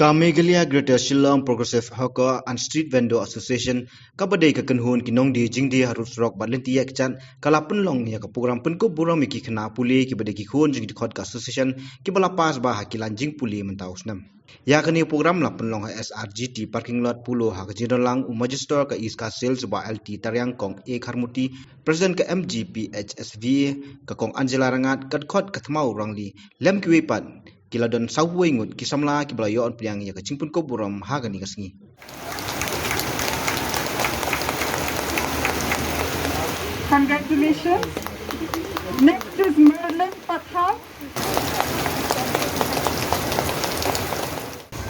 Kamegalia Greater Shillong Progressive Hawker and Street Vendor Association kabadai ka kanhun kinong di jingdi harus rock balentia kechan kalapun long ya ka program penko buram ki kena puli ki badai ki khun jing di khot ka association ki bala pas ba hakilan jing puli mentaus nam ya kani program lapun long SRGT parking lot pulo ha ka jidolang magister ka iska sales ba LT taryang kong ek harmuti president ka MGPHSV ka kong Angela Rangat kat khot ka thmau rangli lem ki wepat kila don sauwe ngut kisamla ki bala yon piang ya kacing pun ko buram hagani kasngi. Congratulations. Next is Merlin Pathal.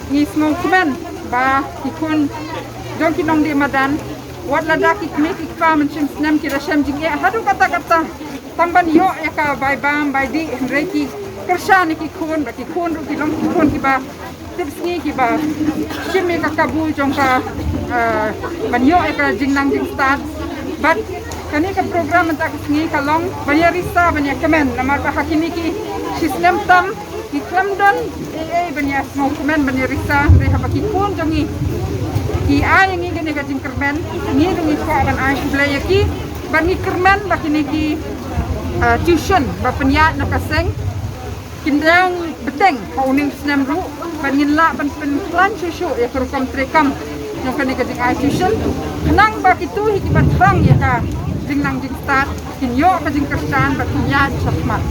Ni smong kumen ba ikun dong kinong di madan wat lada ki kme ki fa menchim snem ki rasam jinge hadu kata-kata tamban yo ya ka bai bam bai di reki kershani ki khun ba ki khun ru ki long ki khun ki ba tipsngi ki ba chimi ka kabu jong ka ban yo ka jingnang jing start but kani ka program ta kisngi ka long banya risa banya kemen namar ba hakini ki sistem tam ki klamdon banya small kemen banya risa re ha ki khun jongi ki ay ngi gani ka jing kermen ngi dungi ko akan ay blaya ki ban ngi kermen ba kini ki tuition ba penya na kaseng kindang beteng pauning senam ru panginla pan plan susu ya kerukam trekam yang kani ka jing tuition kenang ba kitu hikiban frang ya ka jing nang jing start kinyo ka jing kersan ba kinya sapmat